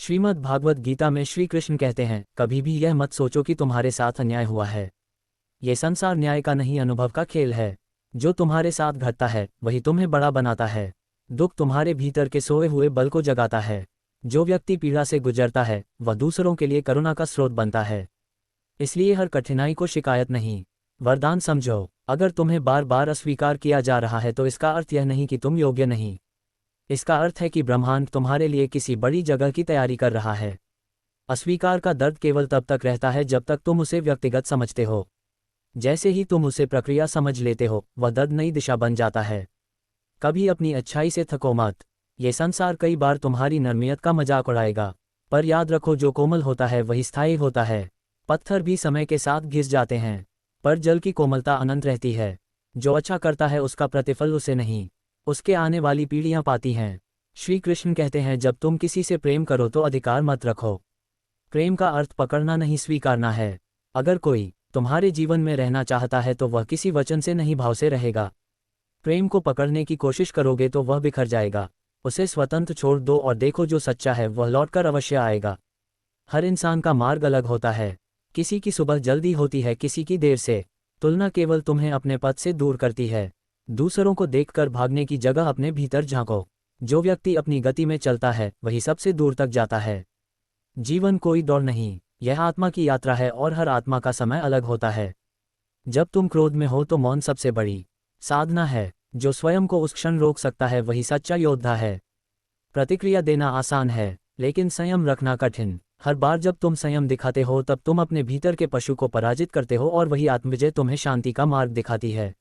श्रीमद् भागवत गीता में श्री कृष्ण कहते हैं, कभी भी यह मत सोचो कि तुम्हारे साथ अन्याय हुआ है। ये संसार न्याय का नहीं, अनुभव का खेल है। जो तुम्हारे साथ घटता है वही तुम्हें बड़ा बनाता है। दुख तुम्हारे भीतर के सोए हुए बल को जगाता है। जो व्यक्ति पीड़ा से गुजरता है वह दूसरों के लिए करुणा का स्रोत बनता है। इसलिए हर कठिनाई को शिकायत नहीं, वरदान समझो। अगर तुम्हें बार बार अस्वीकार किया जा रहा है तो इसका अर्थ यह नहीं कि तुम योग्य नहीं। इसका अर्थ है कि ब्रह्मांड तुम्हारे लिए किसी बड़ी जगह की तैयारी कर रहा है। अस्वीकार का दर्द केवल तब तक रहता है जब तक तुम उसे व्यक्तिगत समझते हो। जैसे ही तुम उसे प्रक्रिया समझ लेते हो, वह दर्द नई दिशा बन जाता है। कभी अपनी अच्छाई से थको मत। ये संसार कई बार तुम्हारी नरमियत का मजाक उड़ाएगा, पर याद रखो जो कोमल होता है वही स्थायी होता है। पत्थर भी समय के साथ घिस जाते हैं, पर जल की कोमलता अनंत रहती है। जो अच्छा करता है उसका प्रतिफल उसे नहीं, उसके आने वाली पीढ़ियां पाती हैं। श्री कृष्ण कहते हैं, जब तुम किसी से प्रेम करो तो अधिकार मत रखो। प्रेम का अर्थ पकड़ना नहीं, स्वीकारना है। अगर कोई तुम्हारे जीवन में रहना चाहता है तो वह किसी वचन से नहीं, भाव से रहेगा। प्रेम को पकड़ने की कोशिश करोगे तो वह बिखर जाएगा। उसे स्वतंत्र छोड़ दो और देखो जो सच्चा है वह लौटकर अवश्य आएगा। हर इंसान का मार्ग अलग होता है। किसी की सुबह जल्दी होती है, किसी की देर से। तुलना केवल तुम्हें अपने पथ से दूर करती है। दूसरों को देखकर भागने की जगह अपने भीतर झांको। जो व्यक्ति अपनी गति में चलता है वही सबसे दूर तक जाता है। जीवन कोई दौड़ नहीं, यह आत्मा की यात्रा है और हर आत्मा का समय अलग होता है। जब तुम क्रोध में हो तो मौन सबसे बड़ी साधना है। जो स्वयं को उस क्षण रोक सकता है वही सच्चा योद्धा है। प्रतिक्रिया देना आसान है, लेकिन संयम रखना कठिन। हर बार जब तुम संयम दिखाते हो तब तुम अपने भीतर के पशु को पराजित करते हो और वही आत्मविजय तुम्हें शांति का मार्ग दिखाती है।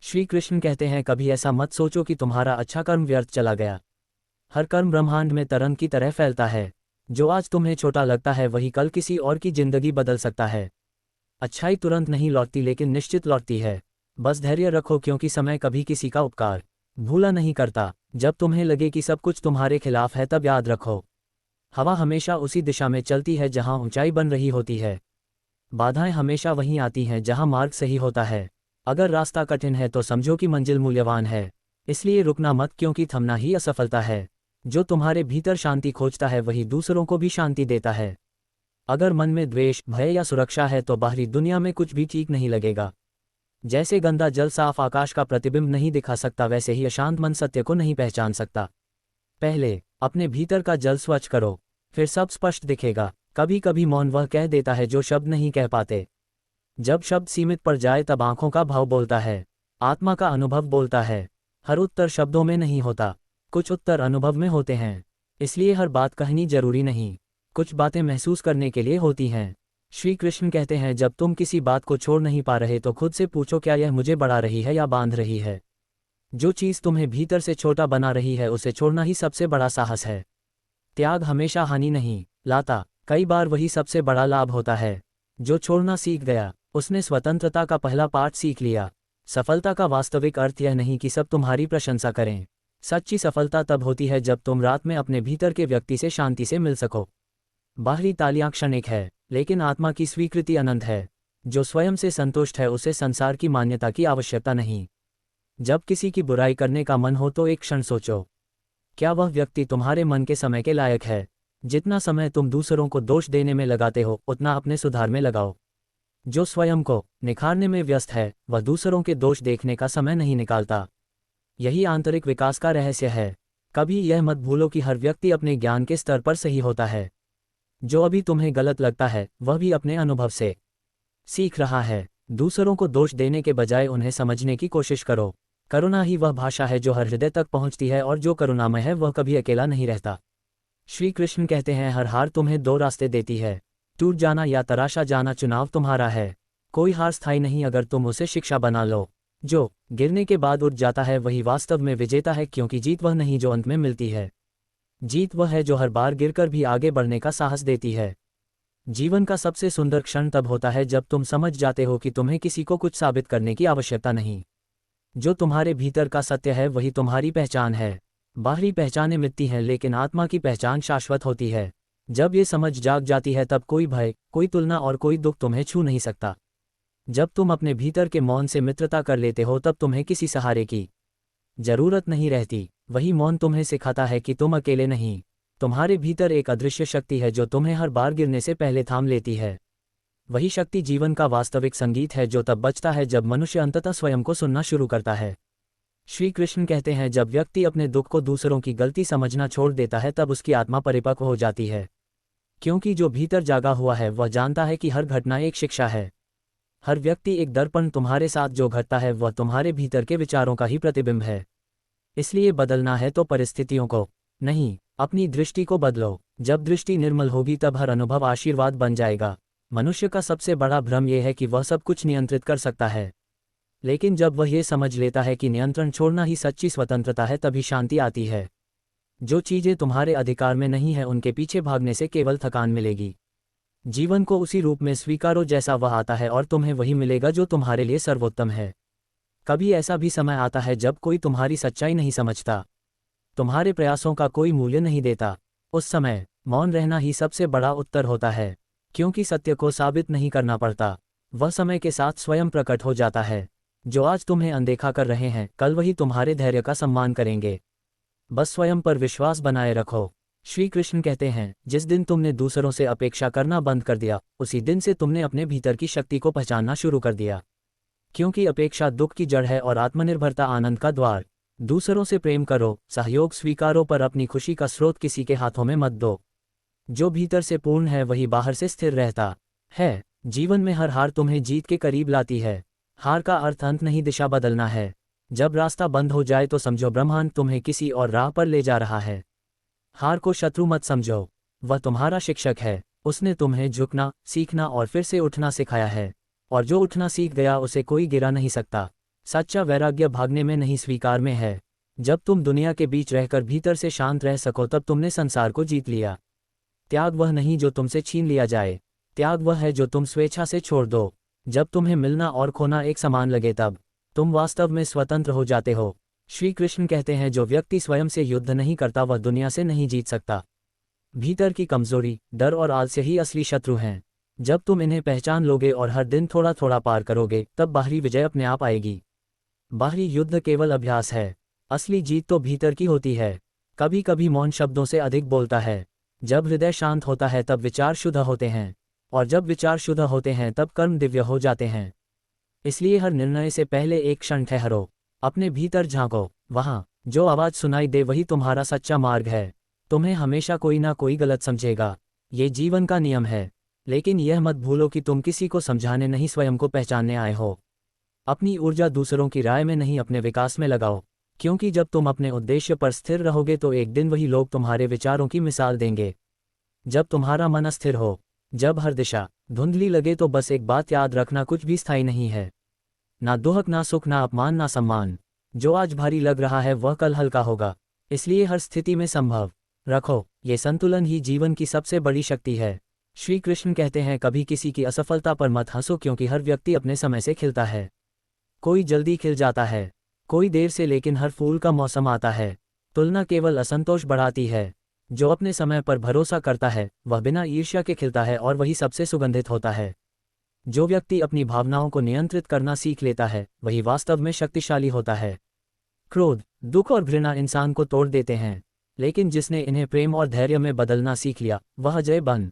श्री कृष्ण कहते हैं, कभी ऐसा मत सोचो कि तुम्हारा अच्छा कर्म व्यर्थ चला गया। हर कर्म ब्रह्मांड में तरंग की तरह फैलता है। जो आज तुम्हें छोटा लगता है वही कल किसी और की जिंदगी बदल सकता है। अच्छाई तुरंत नहीं लौटती, लेकिन निश्चित लौटती है। बस धैर्य रखो, क्योंकि समय कभी किसी का उपकार भूला नहीं करता। जब तुम्हें लगे कि सब कुछ तुम्हारे खिलाफ है तब याद रखो, हवा हमेशा उसी दिशा में चलती है जहां ऊंचाई बन रही होती है। बाधाएं हमेशा वहीं आती हैं जहां मार्ग सही होता है। अगर रास्ता कठिन है तो समझो कि मंजिल मूल्यवान है। इसलिए रुकना मत, क्योंकि थमना ही असफलता है। जो तुम्हारे भीतर शांति खोजता है वही दूसरों को भी शांति देता है। अगर मन में द्वेष, भय या सुरक्षा है तो बाहरी दुनिया में कुछ भी ठीक नहीं लगेगा। जैसे गंदा जल साफ आकाश का प्रतिबिंब नहीं दिखा सकता, वैसे ही अशांत मन सत्य को नहीं पहचान सकता। पहले अपने भीतर का जल स्वच्छ करो, फिर सब स्पष्ट दिखेगा। कभी कभी मौन वह कह देता है जो शब्द नहीं कह पाते। जब शब्द सीमित पड़ जाए तब आंखों का भाव बोलता है, आत्मा का अनुभव बोलता है। हर उत्तर शब्दों में नहीं होता, कुछ उत्तर अनुभव में होते हैं। इसलिए हर बात कहनी जरूरी नहीं, कुछ बातें महसूस करने के लिए होती हैं। श्री कृष्ण कहते हैं, जब तुम किसी बात को छोड़ नहीं पा रहे तो खुद से पूछो, क्या यह मुझे बढ़ा रही है या बांध रही है। जो चीज़ तुम्हें भीतर से छोटा बना रही है उसे छोड़ना ही सबसे बड़ा साहस है। त्याग हमेशा हानि नहीं लाता, कई बार वही सबसे बड़ा लाभ होता है। जो छोड़ना सीख गया उसने स्वतंत्रता का पहला पाठ सीख लिया। सफलता का वास्तविक अर्थ यह नहीं कि सब तुम्हारी प्रशंसा करें। सच्ची सफलता तब होती है जब तुम रात में अपने भीतर के व्यक्ति से शांति से मिल सको। बाहरी तालियां क्षणिक है, लेकिन आत्मा की स्वीकृति अनंत है। जो स्वयं से संतुष्ट है उसे संसार की मान्यता की आवश्यकता नहीं। जब किसी की बुराई करने का मन हो तो एक क्षण सोचो, क्या वह व्यक्ति तुम्हारे मन के समय के लायक है। जितना समय तुम दूसरों को दोष देने में लगाते हो उतना अपने सुधार में लगाओ। जो स्वयं को निखारने में व्यस्त है वह दूसरों के दोष देखने का समय नहीं निकालता। यही आंतरिक विकास का रहस्य है। कभी यह मत भूलो कि हर व्यक्ति अपने ज्ञान के स्तर पर सही होता है। जो अभी तुम्हें गलत लगता है वह भी अपने अनुभव से सीख रहा है। दूसरों को दोष देने के बजाय उन्हें समझने की कोशिश करो। करुणा ही वह भाषा है जो हर हृदय तक पहुंचती है, और जो करुणामय है वह कभी अकेला नहीं रहता। श्री कृष्ण कहते हैं, हर हार तुम्हें दो रास्ते देती है, टूट जाना या तराशा जाना। चुनाव तुम्हारा है। कोई हार स्थायी नहीं, अगर तुम उसे शिक्षा बना लो। जो गिरने के बाद उठ जाता है वही वास्तव में विजेता है, क्योंकि जीत वह नहीं जो अंत में मिलती है। जीत वह है जो हर बार गिरकर भी आगे बढ़ने का साहस देती है। जीवन का सबसे सुंदर क्षण तब होता है जब तुम समझ जाते हो कि तुम्हें किसी को कुछ साबित करने की आवश्यकता नहीं। जो तुम्हारे भीतर का सत्य है वही तुम्हारी पहचान है। बाहरी पहचानें मिटती हैं, लेकिन आत्मा की पहचान शाश्वत होती है। जब ये समझ जाग जाती है तब कोई भय, कोई तुलना और कोई दुख तुम्हें छू नहीं सकता। जब तुम अपने भीतर के मौन से मित्रता कर लेते हो तब तुम्हें किसी सहारे की जरूरत नहीं रहती। वही मौन तुम्हें सिखाता है कि तुम अकेले नहीं, तुम्हारे भीतर एक अदृश्य शक्ति है जो तुम्हें हर बार गिरने से पहले थाम लेती है। वही शक्ति जीवन का वास्तविक संगीत है जो तब बजता है जब मनुष्य अंततः स्वयं को सुनना शुरू करता है। श्री कृष्ण कहते हैं, जब व्यक्ति अपने दुख को दूसरों की गलती समझना छोड़ देता है तब उसकी आत्मा परिपक्व हो जाती है। क्योंकि जो भीतर जागा हुआ है वह जानता है कि हर घटना एक शिक्षा है। हर व्यक्ति एक दर्पण, तुम्हारे साथ जो घटता है वह तुम्हारे भीतर के विचारों का ही प्रतिबिंब है। इसलिए बदलना है तो परिस्थितियों को नहीं, अपनी दृष्टि को बदलो। जब दृष्टि निर्मल होगी तब हर अनुभव आशीर्वाद बन जाएगा। मनुष्य का सबसे बड़ा भ्रम यह है कि वह सब कुछ नियंत्रित कर सकता है, लेकिन जब वह ये समझ लेता है कि नियंत्रण छोड़ना ही सच्ची स्वतंत्रता है तभी शांति आती है। जो चीज़ें तुम्हारे अधिकार में नहीं है उनके पीछे भागने से केवल थकान मिलेगी। जीवन को उसी रूप में स्वीकारो जैसा वह आता है और तुम्हें वही मिलेगा जो तुम्हारे लिए सर्वोत्तम है। कभी ऐसा भी समय आता है जब कोई तुम्हारी सच्चाई नहीं समझता, तुम्हारे प्रयासों का कोई मूल्य नहीं देता। उस समय मौन रहना ही सबसे बड़ा उत्तर होता है, क्योंकि सत्य को साबित नहीं करना पड़ता। वह समय के साथ स्वयं प्रकट हो जाता है। जो आज तुम्हें अनदेखा कर रहे हैं कल वही तुम्हारे धैर्य का सम्मान करेंगे। बस स्वयं पर विश्वास बनाए रखो। श्री कृष्ण कहते हैं, जिस दिन तुमने दूसरों से अपेक्षा करना बंद कर दिया उसी दिन से तुमने अपने भीतर की शक्ति को पहचानना शुरू कर दिया। क्योंकि अपेक्षा दुख की जड़ है और आत्मनिर्भरता आनंद का द्वार। दूसरों से प्रेम करो, सहयोग स्वीकारो, पर अपनी खुशी का स्रोत किसी के हाथों में मत दो। जो भीतर से पूर्ण है वही बाहर से स्थिर रहता है। जीवन में हर हार तुम्हें जीत के करीब लाती है। हार का अर्थ अंत नहीं, दिशा बदलना है। जब रास्ता बंद हो जाए तो समझो ब्रह्मांड तुम्हें किसी और राह पर ले जा रहा है। हार को शत्रु मत समझो, वह तुम्हारा शिक्षक है। उसने तुम्हें झुकना, सीखना और फिर से उठना सिखाया है, और जो उठना सीख गया उसे कोई गिरा नहीं सकता। सच्चा वैराग्य भागने में नहीं, स्वीकार में है। जब तुम दुनिया के बीच रहकर भीतर से शांत रह सको तब तुमने संसार को जीत लिया। त्याग वह नहीं जो तुमसे छीन लिया जाए, त्याग वह है जो तुम स्वेच्छा से छोड़ दो। जब तुम्हें मिलना और खोना एक समान लगे तब तुम वास्तव में स्वतंत्र हो जाते हो। श्री कृष्ण कहते हैं, जो व्यक्ति स्वयं से युद्ध नहीं करता वह दुनिया से नहीं जीत सकता। भीतर की कमजोरी, डर और आलस्य ही असली शत्रु हैं। जब तुम इन्हें पहचान लोगे और हर दिन थोड़ा थोड़ा पार करोगे तब बाहरी विजय अपने आप आएगी। बाहरी युद्ध केवल अभ्यास है, असली जीत तो भीतर की होती है। कभी कभी मौन शब्दों से अधिक बोलता है। जब हृदय शांत होता है तब विचार शुद्ध होते हैं, और जब विचार शुद्ध होते हैं तब कर्म दिव्य हो जाते हैं। इसलिए हर निर्णय से पहले एक क्षण ठहरो, अपने भीतर झांको। वहाँ जो आवाज़ सुनाई दे वही तुम्हारा सच्चा मार्ग है। तुम्हें हमेशा कोई ना कोई गलत समझेगा, ये जीवन का नियम है। लेकिन यह मत भूलो कि तुम किसी को समझाने नहीं, स्वयं को पहचानने आए हो। अपनी ऊर्जा दूसरों की राय में नहीं, अपने विकास में लगाओ। क्योंकि जब तुम अपने उद्देश्य पर स्थिर रहोगे तो एक दिन वही लोग तुम्हारे विचारों की मिसाल देंगे। जब तुम्हारा मन अस्थिर हो, जब हर दिशा धुंधली लगे तो बस एक बात याद रखना, कुछ भी स्थायी नहीं है। ना दुख, ना सुख, ना अपमान, ना सम्मान। जो आज भारी लग रहा है वह कल हल्का होगा। इसलिए हर स्थिति में संभव रखो, ये संतुलन ही जीवन की सबसे बड़ी शक्ति है। श्री कृष्ण कहते हैं, कभी किसी की असफलता पर मत हंसो, क्योंकि हर व्यक्ति अपने समय से खिलता है। कोई जल्दी खिल जाता है, कोई देर से, लेकिन हर फूल का मौसम आता है। तुलना केवल असंतोष बढ़ाती है। जो अपने समय पर भरोसा करता है वह बिना ईर्ष्या के खिलता है और वही सबसे सुगंधित होता है। जो व्यक्ति अपनी भावनाओं को नियंत्रित करना सीख लेता है वही वास्तव में शक्तिशाली होता है। क्रोध, दुख और घृणा इंसान को तोड़ देते हैं, लेकिन जिसने इन्हें प्रेम और धैर्य में बदलना सीख लिया वह अजय बन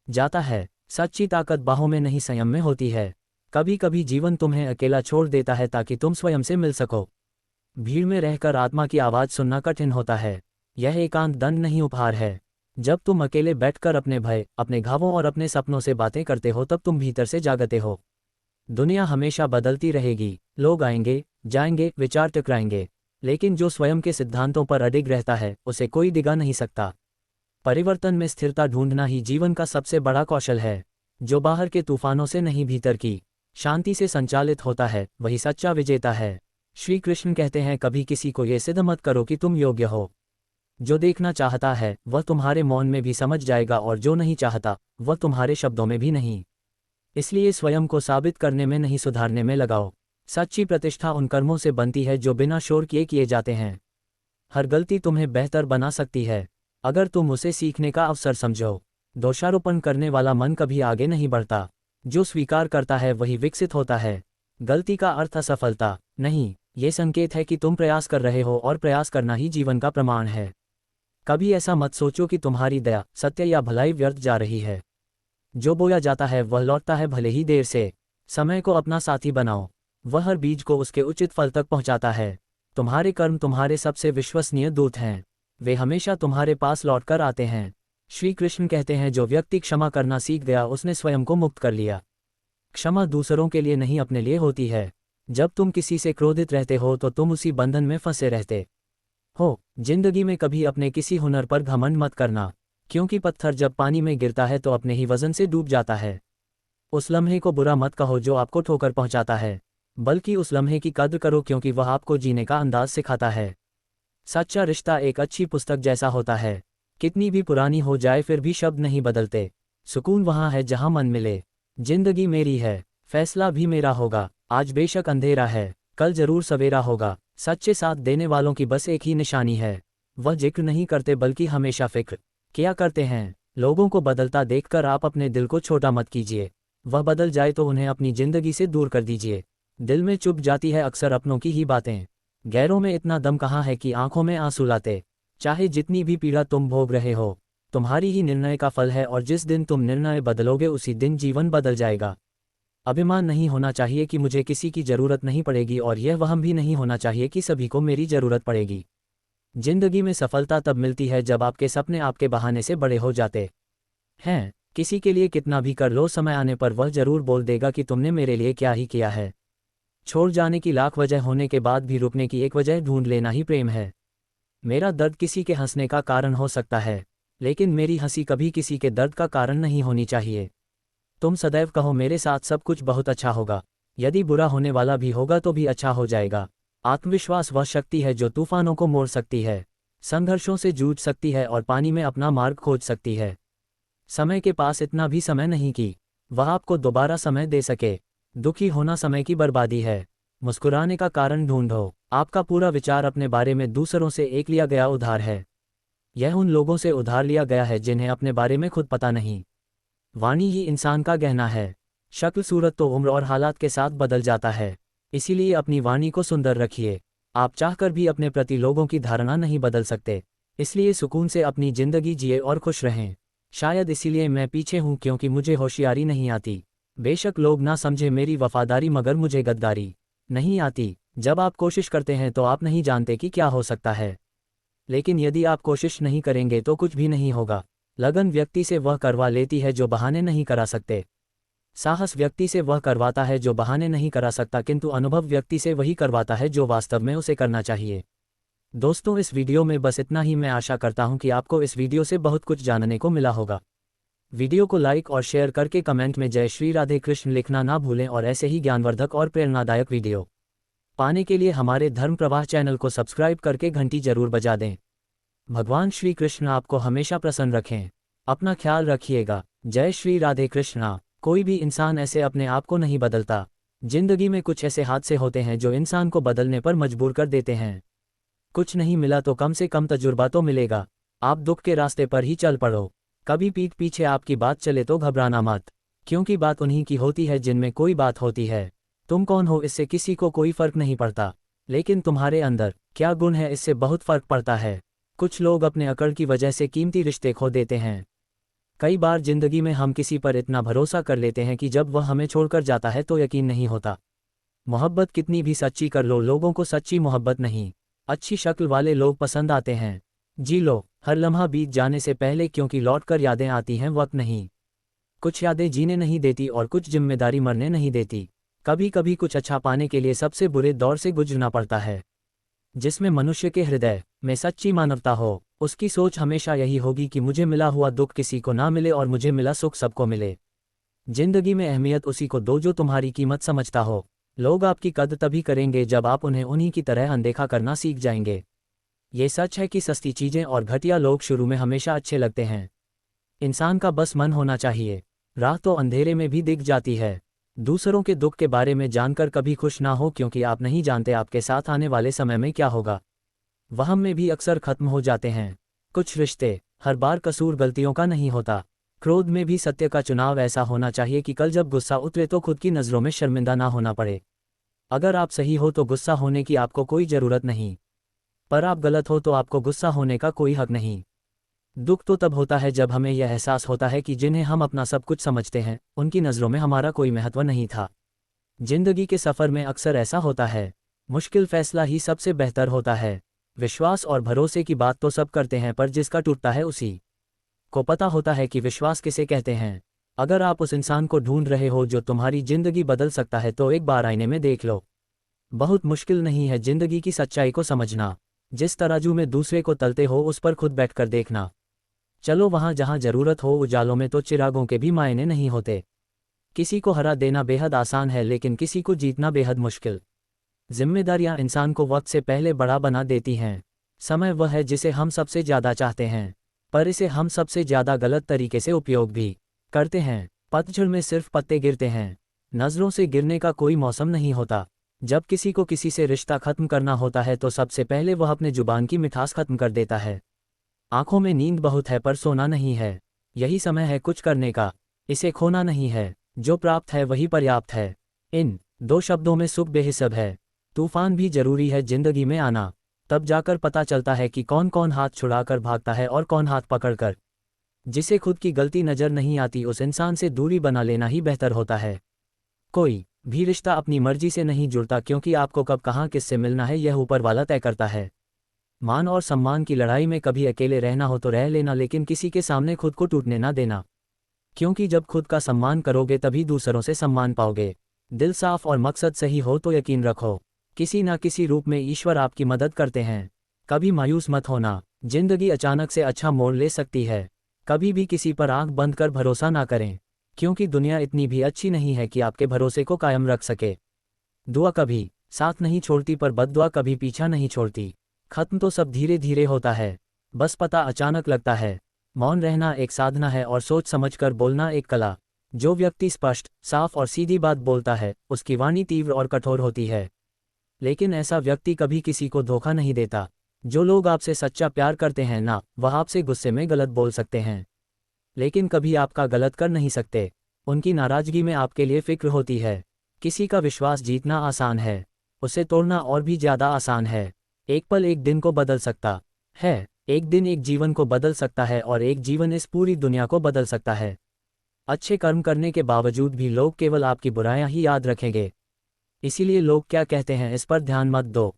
जाता है। सच्ची ताकत बाहों में नहीं, संयम में होती है। कभी कभी जीवन तुम्हें अकेला छोड़ देता है ताकि तुम स्वयं से मिल सको। भीड़ में रहकर आत्मा की आवाज़ सुनना कठिन होता है। यह एकांत दंड नहीं, उपहार है। जब तुम अकेले बैठकर अपने भय, अपने घावों और अपने सपनों से बातें करते हो तब तुम भीतर से जागते हो। दुनिया हमेशा बदलती रहेगी, लोग आएंगे जाएंगे, विचार टकराएंगे, लेकिन जो स्वयं के सिद्धांतों पर अडिग रहता है उसे कोई डिगा नहीं सकता। परिवर्तन में स्थिरता ढूंढना ही जीवन का सबसे बड़ा कौशल है। जो बाहर के तूफानों से नहीं, भीतर की शांति से संचालित होता है वही सच्चा विजेता है। श्री कृष्ण कहते हैं, कभी किसी को यह सिद्ध मत करो कि तुम योग्य हो। जो देखना चाहता है वह तुम्हारे मौन में भी समझ जाएगा, और जो नहीं चाहता वह तुम्हारे शब्दों में भी नहीं। इसलिए स्वयं को साबित करने में नहीं, सुधारने में लगाओ। सच्ची प्रतिष्ठा उन कर्मों से बनती है जो बिना शोर किए जाते हैं। हर गलती तुम्हें बेहतर बना सकती है अगर तुम उसे सीखने का अवसर समझो। दोषारोपण करने वाला मन कभी आगे नहीं बढ़ता। जो स्वीकार करता है वही विकसित होता है। गलती का अर्थ असफलता नहीं, ये संकेत है कि तुम प्रयास कर रहे हो, और प्रयास करना ही जीवन का प्रमाण है। कभी ऐसा मत सोचो कि तुम्हारी दया, सत्य या भलाई व्यर्थ जा रही है। जो बोया जाता है वह लौटता है, भले ही देर से। समय को अपना साथी बनाओ, वह हर बीज को उसके उचित फल तक पहुंचाता है। तुम्हारे कर्म तुम्हारे सबसे विश्वसनीय दूत हैं, वे हमेशा तुम्हारे पास लौटकर आते हैं। श्री कृष्ण कहते हैं, जो व्यक्ति क्षमा करना सीख गया उसने स्वयं को मुक्त कर लिया। क्षमा दूसरों के लिए नहीं, अपने लिए होती है। जब तुम किसी से क्रोधित रहते हो तो तुम उसी बंधन में फंसे रहते हो। जिंदगी में कभी अपने किसी हुनर पर घमंड मत करना, क्योंकि पत्थर जब पानी में गिरता है तो अपने ही वजन से डूब जाता है। उस लम्हे को बुरा मत कहो जो आपको ठोकर पहुंचाता है, बल्कि उस लम्हे की कद्र करो क्योंकि वह आपको जीने का अंदाज सिखाता है। सच्चा रिश्ता एक अच्छी पुस्तक जैसा होता है, कितनी भी पुरानी हो जाए फिर भी शब्द नहीं बदलते। सुकून वहाँ है जहाँ मन मिले। जिंदगी मेरी है, फैसला भी मेरा होगा। आज बेशक अंधेरा है, कल जरूर सवेरा होगा। सच्चे साथ देने वालों की बस एक ही निशानी है, वह जिक्र नहीं करते बल्कि हमेशा फिक्र किया करते हैं। लोगों को बदलता देखकर आप अपने दिल को छोटा मत कीजिए, वह बदल जाए तो उन्हें अपनी जिंदगी से दूर कर दीजिए। दिल में चुप जाती है अक्सर अपनों की ही बातें, गैरों में इतना दम कहाँ है कि आंखों में आंसू लाते। चाहे जितनी भी पीड़ा तुम भोग रहे हो, तुम्हारी ही निर्णय का फल है, और जिस दिन तुम निर्णय बदलोगे उसी दिन जीवन बदल जाएगा। अभिमान नहीं होना चाहिए कि मुझे किसी की ज़रूरत नहीं पड़ेगी, और यह वहम भी नहीं होना चाहिए कि सभी को मेरी ज़रूरत पड़ेगी। जिंदगी में सफलता तब मिलती है जब आपके सपने आपके बहाने से बड़े हो जाते हैं। किसी के लिए कितना भी कर लो, समय आने पर वह जरूर बोल देगा कि तुमने मेरे लिए क्या ही किया है। छोड़ जाने की लाख वजह होने के बाद भी रुकने की एक वजह ढूंढ लेना ही प्रेम है। मेरा दर्द किसी के हंसने का कारण हो सकता है, लेकिन मेरी हंसी कभी किसी के दर्द का कारण नहीं होनी चाहिए। तुम सदैव कहो, मेरे साथ सब कुछ बहुत अच्छा होगा, यदि बुरा होने वाला भी होगा तो भी अच्छा हो जाएगा। आत्मविश्वास वह शक्ति है जो तूफानों को मोड़ सकती है, संघर्षों से जूझ सकती है और पानी में अपना मार्ग खोज सकती है। समय के पास इतना भी समय नहीं कि वह आपको दोबारा समय दे सके। दुखी होना समय की बर्बादी है, मुस्कुराने का कारण ढूंढो। आपका पूरा विचार अपने बारे में दूसरों से एक लिया गया उधार है। यह उन लोगों से उधार लिया गया है जिन्हें अपने बारे में खुद पता नहीं। वाणी ही इंसान का गहना है। शक्ल सूरत तो उम्र और हालात के साथ बदल जाता है, इसीलिए अपनी वाणी को सुंदर रखिए। आप चाहकर भी अपने प्रति लोगों की धारणा नहीं बदल सकते, इसलिए सुकून से अपनी जिंदगी जिए और खुश रहें। शायद इसीलिए मैं पीछे हूँ क्योंकि मुझे होशियारी नहीं आती। बेशक लोग ना समझे मेरी वफादारी, मगर मुझे गद्दारी नहीं आती। जब आप कोशिश करते हैं तो आप नहीं जानते कि क्या हो सकता है, लेकिन यदि आप कोशिश नहीं करेंगे तो कुछ भी नहीं होगा। लगन व्यक्ति से वह करवा लेती है जो बहाने नहीं करा सकते। साहस व्यक्ति से वह करवाता है जो बहाने नहीं करा सकता, किंतु अनुभव व्यक्ति से वही करवाता है जो वास्तव में उसे करना चाहिए। दोस्तों, इस वीडियो में बस इतना ही। मैं आशा करता हूं कि आपको इस वीडियो से बहुत कुछ जानने को मिला होगा। वीडियो को लाइक और शेयर करके कमेंट में जय श्री राधे कृष्ण लिखना ना भूलें, और ऐसे ही ज्ञानवर्धक और प्रेरणादायक वीडियो पाने के लिए हमारे धर्म प्रवाह चैनल को सब्सक्राइब करके घंटी जरूर बजा दें। भगवान श्री कृष्ण आपको हमेशा प्रसन्न रखें। अपना ख्याल रखिएगा। जय श्री राधे कृष्णा। कोई भी इंसान ऐसे अपने आप को नहीं बदलता। जिंदगी में कुछ ऐसे हादसे होते हैं जो इंसान को बदलने पर मजबूर कर देते हैं। कुछ नहीं मिला तो कम से कम तजुर्बा तो मिलेगा। आप दुख के रास्ते पर ही चल पड़ो। कभी पीठ पीछे आपकी बात चले तो घबराना मत, क्योंकि बात उन्हीं की होती है जिनमें कोई बात होती है। तुम कौन हो इससे किसी को कोई फर्क नहीं पड़ता, लेकिन तुम्हारे अंदर क्या गुण है इससे बहुत फर्क पड़ता है। कुछ लोग अपने अकड़ की वजह से कीमती रिश्ते खो देते हैं। कई बार जिंदगी में हम किसी पर इतना भरोसा कर लेते हैं कि जब वह हमें छोड़कर जाता है तो यकीन नहीं होता। मोहब्बत कितनी भी सच्ची कर लो, लोगों को सच्ची मोहब्बत नहीं, अच्छी शक्ल वाले लोग पसंद आते हैं। जी लो हर लम्हा बीत जाने से पहले, क्योंकि लौटकर यादें आती हैं, वक्त नहीं। कुछ यादें जीने नहीं देती और कुछ जिम्मेदारी मरने नहीं देती। कभी कभी कुछ अच्छा पाने के लिए सबसे बुरे दौर से गुजरना पड़ता है। जिसमें मनुष्य के हृदय में सच्ची मानवता हो, उसकी सोच हमेशा यही होगी कि मुझे मिला हुआ दुख किसी को ना मिले और मुझे मिला सुख सबको मिले। जिंदगी में अहमियत उसी को दो जो तुम्हारी कीमत समझता हो। लोग आपकी कद्र तभी करेंगे जब आप उन्हें उन्हीं की तरह अनदेखा करना सीख जाएंगे। ये सच है कि सस्ती चीजें और घटिया लोग शुरू में हमेशा अच्छे लगते हैं। इंसान का बस मन होना चाहिए। राह तो अंधेरे में भी दिख जाती है। दूसरों के दुख के बारे में जानकर कभी खुश ना हो, क्योंकि आप नहीं जानते आपके साथ आने वाले समय में क्या होगा। वहम में भी अक्सर खत्म हो जाते हैं कुछ रिश्ते। हर बार कसूर गलतियों का नहीं होता। क्रोध में भी सत्य का चुनाव ऐसा होना चाहिए कि कल जब गुस्सा उतरे तो खुद की नज़रों में शर्मिंदा ना होना पड़े। अगर आप सही हो तो गुस्सा होने की आपको कोई ज़रूरत नहीं, पर आप गलत हो तो आपको गुस्सा होने का कोई हक नहीं। दुख तो तब होता है जब हमें यह एहसास होता है कि जिन्हें हम अपना सब कुछ समझते हैं उनकी नज़रों में हमारा कोई महत्व नहीं था। जिंदगी के सफ़र में अक्सर ऐसा होता है। मुश्किल फैसला ही सबसे बेहतर होता है। विश्वास और भरोसे की बात तो सब करते हैं, पर जिसका टूटता है उसी को पता होता है कि विश्वास किसे कहते हैं। अगर आप उस इंसान को ढूंढ रहे हो जो तुम्हारी जिंदगी बदल सकता है, तो एक बार आईने में देख लो। बहुत मुश्किल नहीं है जिंदगी की सच्चाई को समझना। जिस तराजू में दूसरे को तलते हो उस पर खुद बैठकर देखना। चलो वहाँ जहाँ जरूरत हो। उजालों में तो चिरागों के भी मायने नहीं होते। किसी को हरा देना बेहद आसान है, लेकिन किसी को जीतना बेहद मुश्किल। जिम्मेदारियां इंसान को वक्त से पहले बड़ा बना देती हैं। समय वह है जिसे हम सबसे ज़्यादा चाहते हैं, पर इसे हम सबसे ज़्यादा गलत तरीके से उपयोग भी करते हैं। पतझड़ में सिर्फ पत्ते गिरते हैं, नज़रों से गिरने का कोई मौसम नहीं होता। जब किसी को किसी से रिश्ता खत्म करना होता है तो सबसे पहले वह अपने जुबान की मिठास खत्म कर देता है। आंखों में नींद बहुत है पर सोना नहीं है। यही समय है कुछ करने का, इसे खोना नहीं है। जो प्राप्त है वही पर्याप्त है। इन दो शब्दों में सुख बेहिसाब है। तूफान भी जरूरी है जिंदगी में आना, तब जाकर पता चलता है कि कौन कौन हाथ छुड़ाकर भागता है और कौन हाथ पकड़कर। जिसे खुद की गलती नजर नहीं आती उस इंसान से दूरी बना लेना ही बेहतर होता है। कोई भी रिश्ता अपनी मर्जी से नहीं जुड़ता, क्योंकि आपको कब कहाँ किससे मिलना है यह ऊपर वाला तय करता है। मान और सम्मान की लड़ाई में कभी अकेले रहना हो तो रह लेना, लेकिन किसी के सामने खुद को टूटने ना देना, क्योंकि जब खुद का सम्मान करोगे तभी दूसरों से सम्मान पाओगे। दिल साफ और मकसद सही हो तो यकीन रखो, किसी ना किसी रूप में ईश्वर आपकी मदद करते हैं। कभी मायूस मत होना, जिंदगी अचानक से अच्छा मोड़ ले सकती है। कभी भी किसी पर आंख बंद कर भरोसा ना करें, क्योंकि दुनिया इतनी भी अच्छी नहीं है कि आपके भरोसे को कायम रख सके। दुआ कभी साथ नहीं छोड़ती, पर बद्दुआ कभी पीछा नहीं छोड़ती। खत्म तो सब धीरे धीरे होता है, बस पता अचानक लगता है। मौन रहना एक साधना है और सोच समझकर बोलना एक कला। जो व्यक्ति स्पष्ट, साफ और सीधी बात बोलता है उसकी वाणी तीव्र और कठोर होती है, लेकिन ऐसा व्यक्ति कभी किसी को धोखा नहीं देता। जो लोग आपसे सच्चा प्यार करते हैं ना, वह आपसे गुस्से में गलत बोल सकते हैं, लेकिन कभी आपका गलत कर नहीं सकते। उनकी नाराजगी में आपके लिए फिक्र होती है। किसी का विश्वास जीतना आसान है, उसे तोड़ना और भी ज़्यादा आसान है। एक पल एक दिन को बदल सकता है, एक दिन एक जीवन को बदल सकता है, और एक जीवन इस पूरी दुनिया को बदल सकता है। अच्छे कर्म करने के बावजूद भी लोग केवल आपकी बुराइयां ही याद रखेंगे। इसीलिए लोग क्या कहते हैं इस पर ध्यान मत दो।